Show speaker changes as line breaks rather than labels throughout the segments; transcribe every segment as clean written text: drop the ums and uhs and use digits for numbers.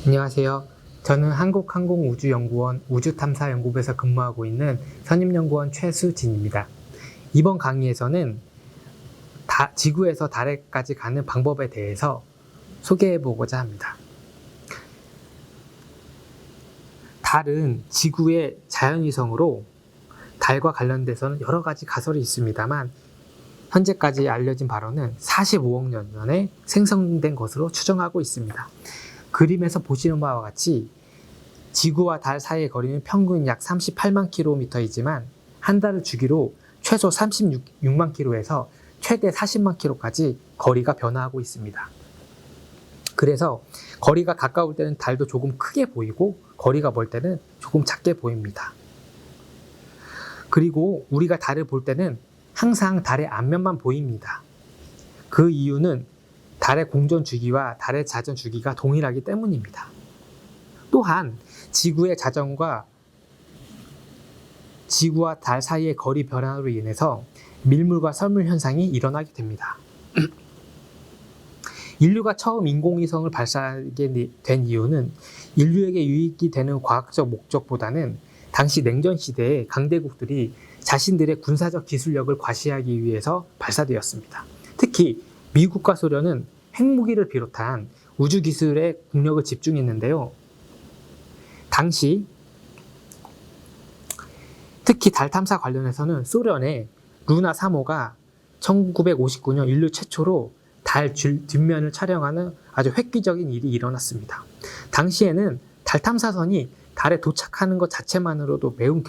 안녕하세요. 저는 한국항공우주연구원 우주탐사연구부에서 근무하고 있는 선임연구원 최수진입니다. 이번 강의에서는 지구에서 달에까지 가는 방법에 대해서 소개해보고자 합니다. 달은 지구의 자연위성으로 달과 관련돼서는 여러 가지 가설이 있습니다만 현재까지 알려진 바로는 45억 년 전에 생성된 것으로 추정하고 있습니다. 그림에서 보시는 바와 같이 지구와 달 사이의 거리는 평균 약 38만 킬로미터이지만 한 달을 주기로 최소 36만 킬로에서 최대 40만 킬로까지 거리가 변화하고 있습니다. 그래서 거리가 가까울 때는 달도 조금 크게 보이고 거리가 멀 때는 조금 작게 보입니다. 그리고 우리가 달을 볼 때는 항상 달의 앞면만 보입니다. 그 이유는 달의 공전 주기와 달의 자전 주기가 동일하기 때문입니다. 또한 지구의 자전과 지구와 달 사이의 거리 변화로 인해서 밀물과 썰물 현상이 일어나게 됩니다. 인류가 처음 인공위성을 발사하게 된 이유는 인류에게 유익이 되는 과학적 목적보다는 당시 냉전 시대에 강대국들이 자신들의 군사적 기술력을 과시하기 위해서 발사되었습니다. 특히 미국과 소련은 핵무기를 비롯한 우주 기술에 국력을 집중했는데요. 당시 특히 달 탐사 관련해서는 소련의 루나 3호가 1959년 인류 최초로 달 뒷면을 촬영하는 아주 획기적인 일이 일어났습니다. 당시에는 달 탐사선이 달에 도착하는 것 자체만으로도 매우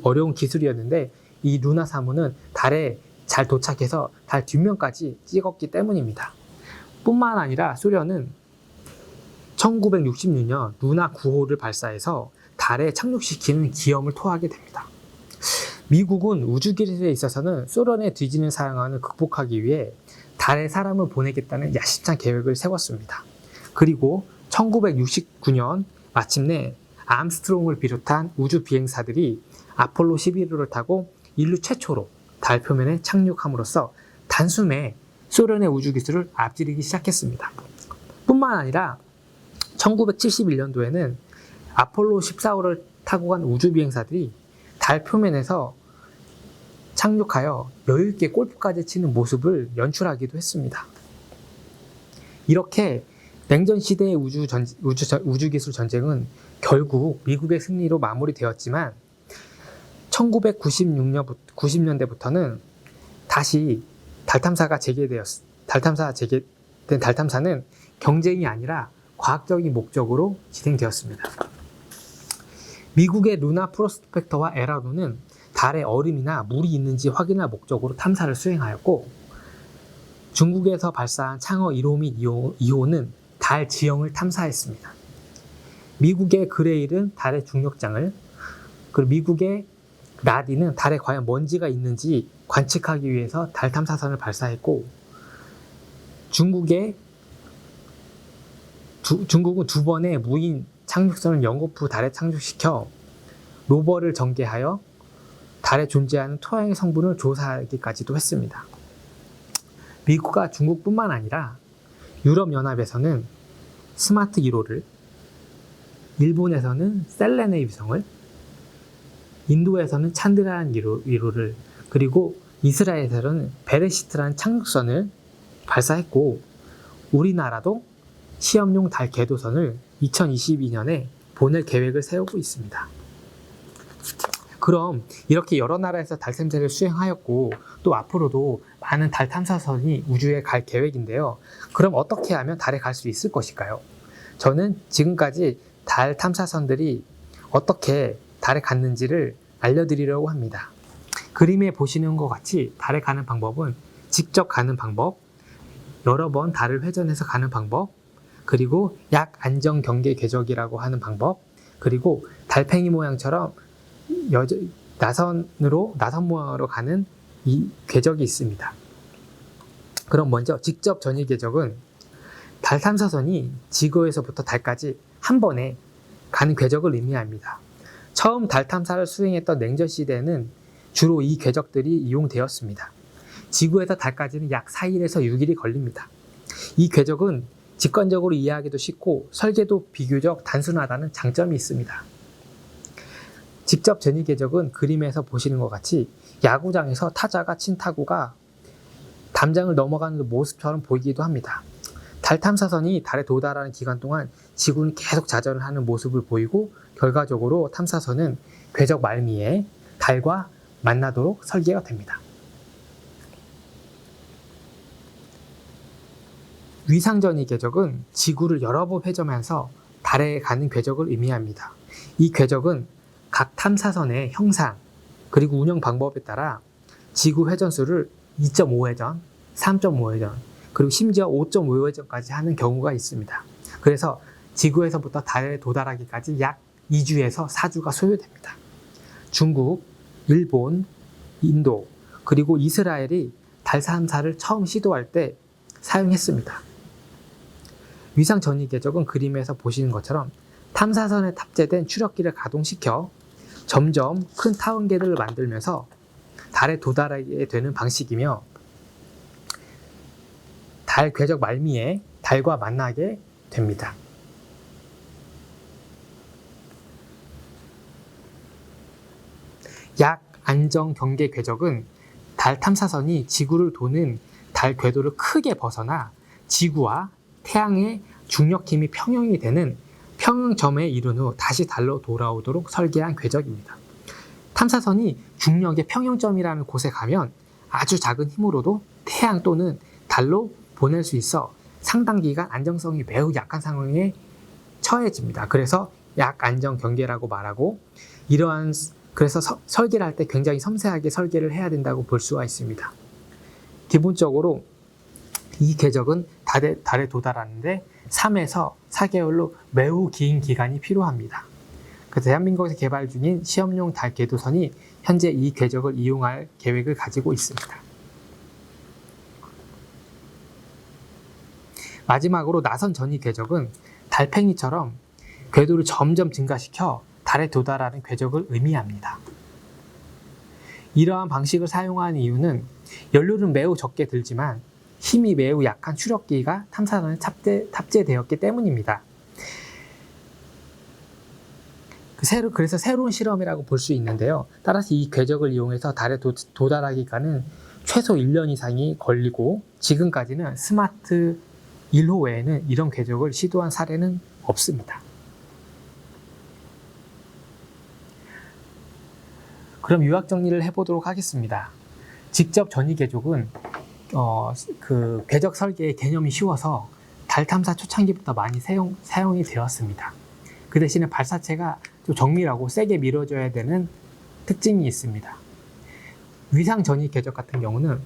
어려운 기술이었는데 이 루나 3호는 달에 잘 도착해서 달 뒷면까지 찍었기 때문입니다. 뿐만 아니라 소련은 1966년 루나 9호를 발사해서 달에 착륙시키는 기염을 토하게 됩니다. 미국은 우주 기술에 있어서는 소련의 뒤지는 상황을 극복하기 위해 달에 사람을 보내겠다는 야심찬 계획을 세웠습니다. 그리고 1969년 마침내 암스트롱을 비롯한 우주 비행사들이 아폴로 11호를 타고 인류 최초로 달 표면에 착륙함으로써 단숨에 소련의 우주 기술을 앞지르기 시작했습니다. 뿐만 아니라 1971년도에는 아폴로 14호를 타고 간 우주 비행사들이 달 표면에서 착륙하여 여유있게 골프까지 치는 모습을 연출하기도 했습니다. 이렇게 냉전 시대의 우주 기술 전쟁은 결국 미국의 승리로 마무리되었지만 1990년대부터는 다시 달 탐사가 재개된 달 탐사는 경쟁이 아니라 과학적인 목적으로 진행되었습니다. 미국의 루나 프로스펙터와 에라노는 달에 얼음이나 물이 있는지 확인할 목적으로 탐사를 수행하였고, 중국에서 발사한 창어 1호 및 2호는 달 지형을 탐사했습니다. 미국의 그레일은 달의 중력장을, 그리고 미국의 라디는 달에 과연 먼지가 있는지 관측하기 위해서 달 탐사선을 발사했고, 중국은 두 번의 무인 착륙선을 연거푸 달에 착륙시켜 로버를 전개하여 달에 존재하는 토양의 성분을 조사하기까지도 했습니다. 미국과 중국뿐만 아니라 유럽연합에서는 스마트 1호를, 일본에서는 셀레네 위성을, 인도에서는 찬드라얀 1호를, 그리고 이스라엘에서는 베레시트라는 착륙선을 발사했고, 우리나라도 시험용 달 궤도선을 2022년에 보낼 계획을 세우고 있습니다. 그럼 이렇게 여러 나라에서 달 탐사를 수행하였고, 또 앞으로도 많은 달 탐사선이 우주에 갈 계획인데요. 그럼 어떻게 하면 달에 갈 수 있을 것일까요? 저는 지금까지 달 탐사선들이 어떻게 달에 갔는지를 알려드리려고 합니다. 그림에 보시는 것 같이 달에 가는 방법은 직접 가는 방법, 여러 번 달을 회전해서 가는 방법, 그리고 약 안정 경계 궤적이라고 하는 방법, 그리고 달팽이 모양처럼 나선 모양으로 가는 이 궤적이 있습니다. 그럼 먼저 직접 전이 궤적은 달 탐사선이 지구에서부터 달까지 한 번에 가는 궤적을 의미합니다. 처음 달 탐사를 수행했던 냉전 시대에는 주로 이 궤적들이 이용되었습니다. 지구에서 달까지는 약 4일에서 6일이 걸립니다. 이 궤적은 직관적으로 이해하기도 쉽고 설계도 비교적 단순하다는 장점이 있습니다. 직접 전이 궤적은 그림에서 보시는 것 같이 야구장에서 타자가 친 타구가 담장을 넘어가는 모습처럼 보이기도 합니다. 달 탐사선이 달에 도달하는 기간 동안 지구는 계속 자전을 하는 모습을 보이고 결과적으로 탐사선은 궤적 말미에 달과 만나도록 설계가 됩니다. 위상전이 궤적은 지구를 여러 번 회전하면서 달에 가는 궤적을 의미합니다. 이 궤적은 각 탐사선의 형상 그리고 운영 방법에 따라 지구 회전수를 2.5회전, 3.5회전, 그리고 심지어 5.5회전까지 하는 경우가 있습니다. 그래서 지구에서부터 달에 도달하기까지 약 2주에서 4주가 소요됩니다. 중국, 일본, 인도, 그리고 이스라엘이 달 탐사를 처음 시도할 때 사용했습니다. 위상 전이 궤적은 그림에서 보시는 것처럼 탐사선에 탑재된 추력기를 가동시켜 점점 큰 타원계들을 만들면서 달에 도달하게 되는 방식이며 달 궤적 말미에 달과 만나게 됩니다. 약 안정 경계 궤적은 달 탐사선이 지구를 도는 달 궤도를 크게 벗어나 지구와 태양의 중력 힘이 평형이 되는 평형점에 이른 후 다시 달로 돌아오도록 설계한 궤적입니다. 탐사선이 중력의 평형점이라는 곳에 가면 아주 작은 힘으로도 태양 또는 달로 보낼 수 있어 상당 기간 안정성이 매우 약한 상황에 처해집니다. 그래서 약 안정 경계라고 말하고 그래서 설계를 할 때 굉장히 섬세하게 설계를 해야 된다고 볼 수가 있습니다. 기본적으로 이 궤적은 달에 도달하는데 3에서 4개월로 매우 긴 기간이 필요합니다. 그래서 대한민국에서 개발 중인 시험용 달 궤도선이 현재 이 궤적을 이용할 계획을 가지고 있습니다. 마지막으로 나선 전이 궤적은 달팽이처럼 궤도를 점점 증가시켜 달에 도달하는 궤적을 의미합니다. 이러한 방식을 사용하는 이유는 연료는 매우 적게 들지만 힘이 매우 약한 추력기가 탐사선에 탑재되었기 때문입니다. 그래서 새로운 실험이라고 볼 수 있는데요. 따라서 이 궤적을 이용해서 달에 도달하기까지는 최소 1년 이상이 걸리고 지금까지는 스마트 1호 외에는 이런 궤적을 시도한 사례는 없습니다. 그럼 요약 정리를 해보도록 하겠습니다. 직접 전이 궤적은 궤적 설계의 개념이 쉬워서 달 탐사 초창기부터 많이 사용이 되었습니다. 그 대신에 발사체가 좀 정밀하고 세게 밀어줘야 되는 특징이 있습니다. 위상 전이 궤적 같은 경우는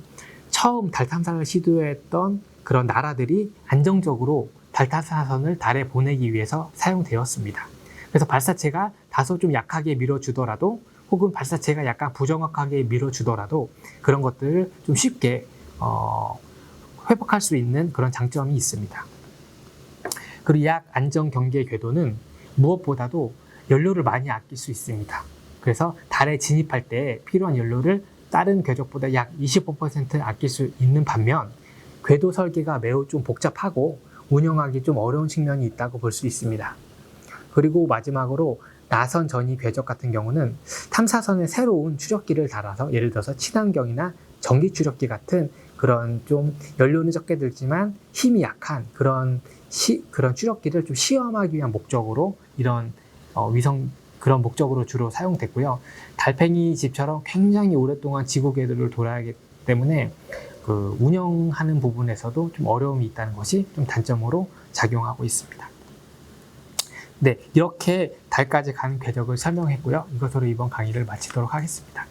처음 달 탐사를 시도했던 그런 나라들이 안정적으로 달 탐사선을 달에 보내기 위해서 사용되었습니다. 그래서 발사체가 다소 좀 약하게 밀어주더라도 혹은 발사체가 약간 부정확하게 밀어주더라도 그런 것들을 좀 쉽게 회복할 수 있는 그런 장점이 있습니다. 그리고 약 안정 경계 궤도는 무엇보다도 연료를 많이 아낄 수 있습니다. 그래서 달에 진입할 때 필요한 연료를 다른 궤적보다 약 25% 아낄 수 있는 반면 궤도 설계가 매우 좀 복잡하고 운영하기 좀 어려운 측면이 있다고 볼 수 있습니다. 그리고 마지막으로 나선 전이 궤적 같은 경우는 탐사선에 새로운 추력기를 달아서 예를 들어서 친환경이나 전기 추력기 같은 그런 좀 연료는 적게 들지만 힘이 약한 그런 추력기를 좀 시험하기 위한 목적으로 이런 그런 목적으로 주로 사용됐고요. 달팽이 집처럼 굉장히 오랫동안 지구 궤도를 돌아야 하기 때문에 운영하는 부분에서도 좀 어려움이 있다는 것이 좀 단점으로 작용하고 있습니다. 네, 이렇게 달까지 가는 궤적을 설명했고요. 이것으로 이번 강의를 마치도록 하겠습니다.